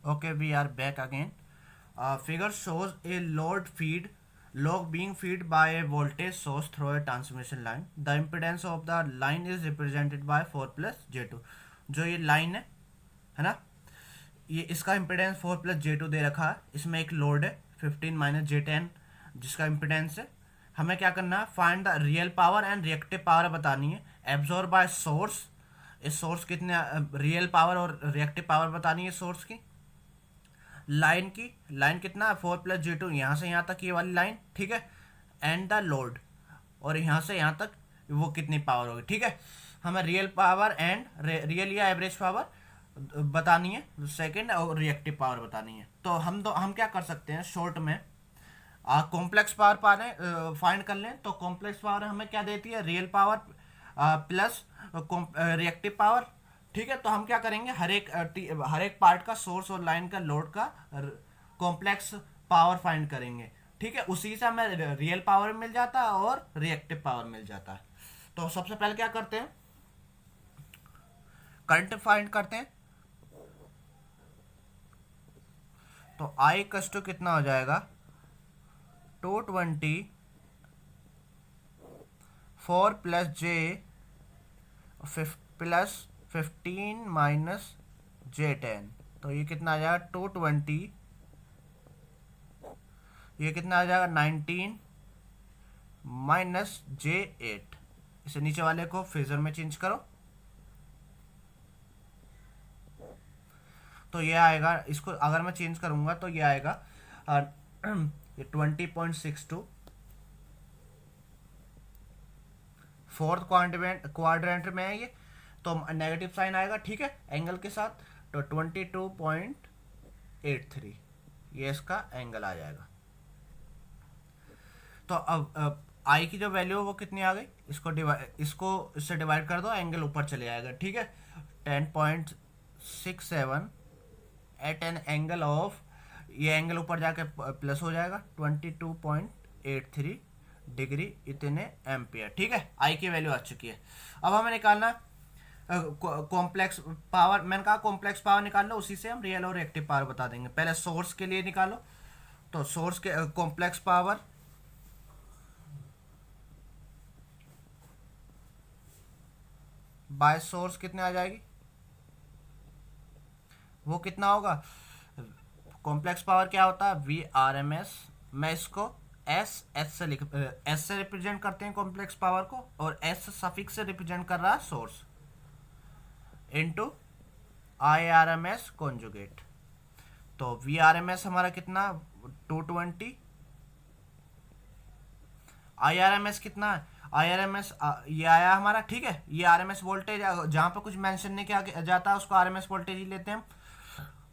Okay, we are back again. Figure shows a log being fed by a voltage source through a transmission line. The impedance of the line is represented by 4 plus J2. जो ये line है ना, ये इसका impedance 4 + J2 दे रखा है। इसमें एक लोड है 15 - J10 जिसका इम्पिडेंस है। हमें क्या करना है, find the real power and reactive power बतानी है एब्जॉर्ब बाय सोर्स। इस सोर्स कितने रियल पावर और रिएक्टिव पावर बतानी है सोर्स की। लाइन कितना है 4 + J2, यहाँ से यहाँ तक ये वाली लाइन, ठीक है। एंड द लोड, और यहाँ से यहाँ तक वो कितनी पावर होगी, ठीक है। हमें रियल पावर एंड रियल या एवरेज पावर बतानी है, सेकंड और रिएक्टिव पावर बतानी है। तो हम क्या कर सकते हैं शॉर्ट में, कॉम्प्लेक्स पावर पाने फाइंड कर लें। तो कॉम्प्लेक्स पावर हमें क्या देती है, real power plus reactive power, ठीक है। तो हम क्या करेंगे, हर एक पार्ट का सोर्स और लाइन का लोड का कॉम्प्लेक्स पावर फाइंड करेंगे, ठीक है। उसी से हमें रियल पावर मिल जाता है और रिएक्टिव पावर मिल जाता है। तो सबसे पहले क्या करते हैं, करंट फाइंड करते हैं। तो आई कस्टो कितना हो जाएगा, 220 4 + J प्लस 15 - J10। तो ये कितना आ जाएगा 220, ये कितना आ जाएगा 19 - J8। इसे नीचे वाले को फेजर में चेंज करो तो ये आएगा। इसको अगर मैं चेंज करूंगा तो ये आएगा ये 20.62। फोर्थ क्वाड्रेंट में है ये, तो नेगेटिव साइन आएगा, ठीक है, एंगल के साथ। तो 22.83 ये इसका एंगल आ जाएगा। तो अब आई की जो वैल्यू है वो कितनी आ गई, इसको इससे डिवाइड कर दो, एंगल ऊपर चले आएगा, ठीक है। 10.67 एट एन एंगल ऑफ, ये एंगल ऊपर जाके प्लस हो जाएगा 22.83 डिग्री इतने एम्पियर, ठीक है। आई की वैल्यू आ चुकी है। अब हमें निकालना कॉम्प्लेक्स पावर। मैंने कहा कॉम्प्लेक्स पावर निकाल लो, उसी से हम रियल और रिएक्टिव पावर बता देंगे। पहले सोर्स के लिए निकालो। तो सोर्स के कॉम्प्लेक्स पावर बाय सोर्स कितने आ जाएगी, वो कितना होगा। कॉम्प्लेक्स पावर क्या होता है, VRMS। मैं इसको एस से रिप्रेजेंट करते हैं कॉम्प्लेक्स पावर को, और एस सफिक्स से रिप्रेजेंट कर रहा है सोर्स, इनटू IRMS कॉन्जुगेट। तो VRMS हमारा कितना 220, IRMS कितना है, IRMS ये आया हमारा, ठीक है। ये RMS वोल्टेज, जहाँ पर कुछ मेंशन नहीं किया जाता उसको RMS वोल्टेज ही लेते हैं।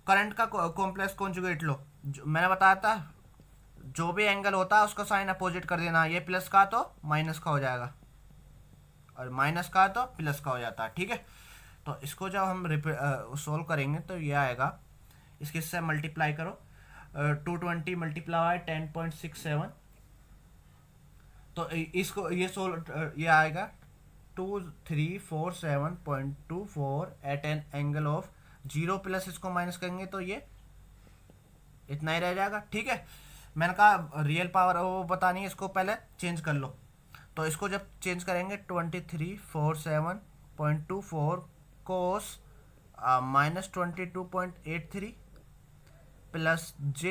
करंट का कॉम्प्लेक्स कॉन्जुगेट लो, मैंने बताया था जो भी एंगल होता है उसका साइन अपोजिट कर देना। ये प्लस का तो माइनस का हो जाएगा, और माइनस का तो प्लस का हो जाता है, ठीक है। तो इसको जब हम सोल्व करेंगे तो ये आएगा, इसके से मल्टीप्लाई करो, 220 मल्टीप्लाई 10.67। तो इसको ये ये आएगा 2347.24 at an angle of 0 plus इसको माइनस करेंगे तो ये इतना ही रह जाएगा, ठीक है। मैंने कहा रियल पावर वो बतानी है, इसको पहले चेंज कर लो। तो इसको जब चेंज करेंगे 2347.24 कोस -22.83 प्लस J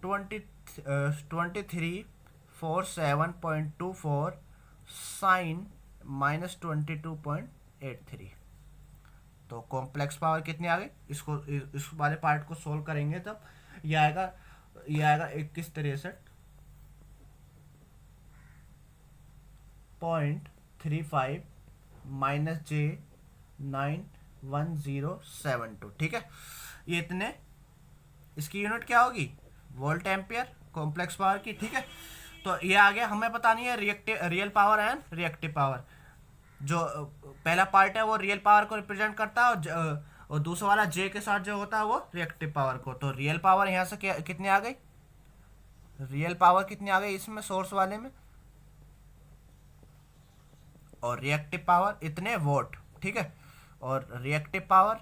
2347.24 साइन -22.83। तो कॉम्प्लेक्स पावर कितनी आ गई, इसको इस वाले पार्ट को सोल्व करेंगे तब ये आएगा 2163.35 -J91072, ठीक है। ये इतने, इसकी यूनिट क्या होगी, वोल्ट एम्पियर कॉम्प्लेक्स पावर की, ठीक है। तो ये आ गया, हमें बतानी है real power and reactive power. जो पहला पार्ट है वो रियल पावर को रिप्रेजेंट करता है, और दूसरा वाला जे के साथ जो होता है वो रिएक्टिव पावर को। तो रियल पावर यहाँ से कितनी आ गई, रियल पावर कितनी आ गई इसमें सोर्स वाले में, और रिएक्टिव पावर इतने वोट, ठीक है। और रिएक्टिव पावर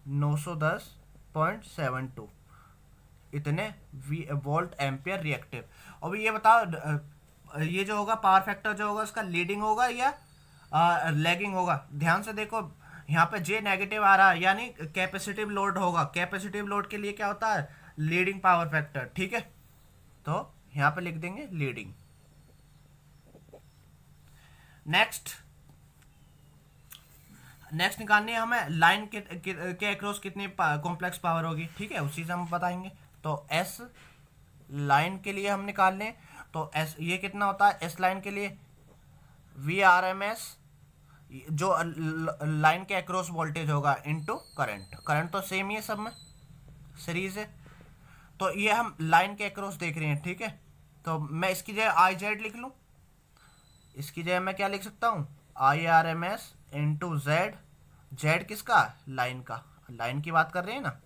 910.72 इतने वोल्ट एम्पियर रिएक्टिव। और ये बताओ ये जो होगा पावर फैक्टर जो होगा उसका लीडिंग होगा या लैगिंग होगा। ध्यान से देखो यहाँ पे जे नेगेटिव आ रहा है यानी कैपेसिटिव लोड होगा। कैपेसिटिव लोड के लिए क्या होता है, लीडिंग पावर फैक्टर। ठीक है, तो यहाँ पे लिख देंगे लीडिंग। नेक्स्ट निकालनी है हमें लाइन के अक्रॉस कितनी कॉम्प्लेक्स पावर होगी। ठीक है, उसी से हम बताएंगे। तो एस लाइन के लिए हम निकाल लें तो एस ये कितना होता है, एस लाइन के लिए वी आर एम एस जो लाइन के अक्रॉस वोल्टेज होगा इनटू करंट। करंट तो सेम ही है सब में, सीरीज है। तो ये हम लाइन के अक्रॉस देख रहे हैं। ठीक है, तो मैं इसकी जगह आई जेड लिख लूँ। इसकी जगह मैं क्या लिख सकता हूँ, I R M S into Z. Z किसका, लाइन का, लाइन की बात कर रहे हैं ना।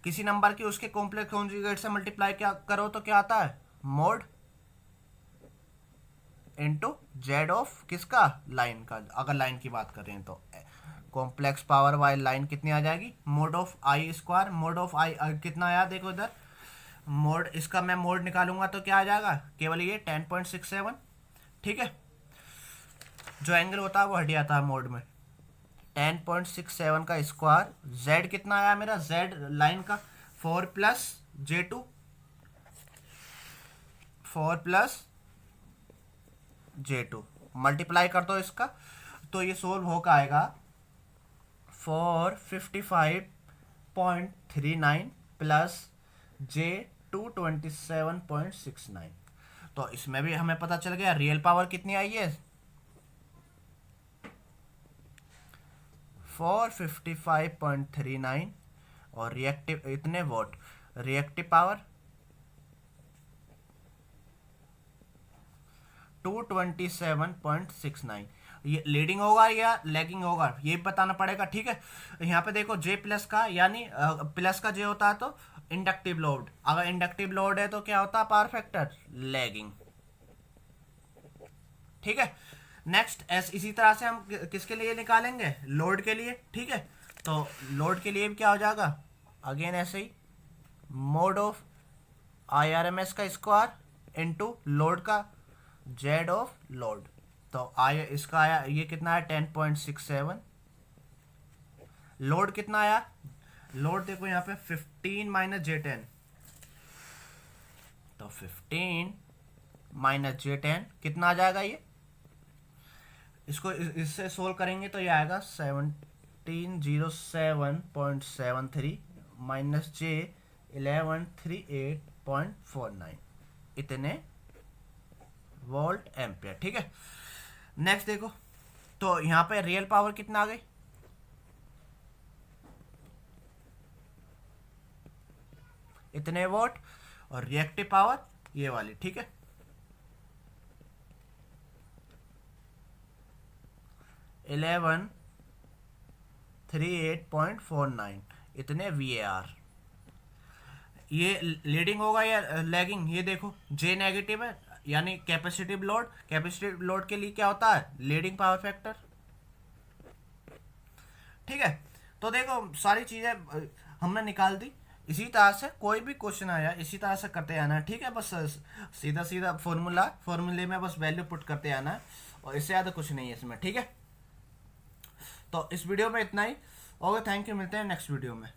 किसी नंबर की उसके कॉम्प्लेक्स कॉन्जुगेट से मल्टीप्लाई क्या करो तो क्या आता है, मोड इंटू जेड ऑफ किसका, लाइन का। अगर लाइन की बात कर रहे हैं तो कॉम्प्लेक्स पावर वाई लाइन कितनी आ जाएगी, mod of I square. Mod of I कितना आया देखो इधर, मोड इसका मैं मोड निकालूंगा तो क्या आ जाएगा, केवल ये 10.67। ठीक है, जो एंगल होता है वो हट जाता है मोड में। 10.67 का स्क्वायर। जेड कितना आया मेरा, जेड लाइन का 4 plus J2, 4 plus J2 multiply कर दो इसका तो ये सोल्व होकर आएगा 455.39 प्लस J2 27.69। तो इसमें भी हमें पता चल गया रियल पावर कितनी आई है, 455.39 और रिएक्टिव इतने वोट। Reactive power 227.69। ये लीडिंग होगा या लैगिंग होगा ये बताना पड़ेगा। ठीक है, यहाँ पे देखो जे प्लस का यानी प्लस का जे होता है तो इंडक्टिव लोड। अगर इंडक्टिव लोड है तो क्या होता है, पावर फैक्टर लैगिंग। ठीक है, नेक्स्ट एस इसी तरह से हम किसके लिए निकालेंगे, लोड के लिए। ठीक है, तो लोड के लिए भी क्या हो जाएगा, अगेन ऐसे ही mod of I R M S का स्क्वायर इनटू लोड का जेड ऑफ लोड। तो आया इसका आया ये कितना है 10.67। लोड कितना आया, लोड देखो यहाँ पे 15 माइनस J10, तो 15 माइनस J10 कितना आ जाएगा ये, इसको इससे सोल्व करेंगे तो ये आएगा 1707.73 माइनस J 1138.49 इतने वोल्ट एम्पियर। ठीक है, नेक्स्ट देखो तो यहाँ पे रियल पावर कितना आ गई, इतने वोल्ट, और रिएक्टिव पावर ये वाली। ठीक है, इलेवन 38.49 इतने VAR। ये लीडिंग होगा या लैगिंग, ये देखो जे नेगेटिव है यानी कैपेसिटिव लोड। कैपेसिटिव लोड के लिए क्या होता है, लीडिंग पावर फैक्टर। ठीक है, तो देखो सारी चीज़ें हमने निकाल दी। इसी तरह से कोई भी क्वेश्चन आया इसी तरह से करते आना है। ठीक है, बस सीधा सीधा फॉर्मूले में बस वैल्यू पुट करते आना है और इससे ज़्यादा कुछ नहीं है इसमें। ठीक है, तो इस वीडियो में इतना ही। ओके, थैंक यू, मिलते हैं नेक्स्ट वीडियो में।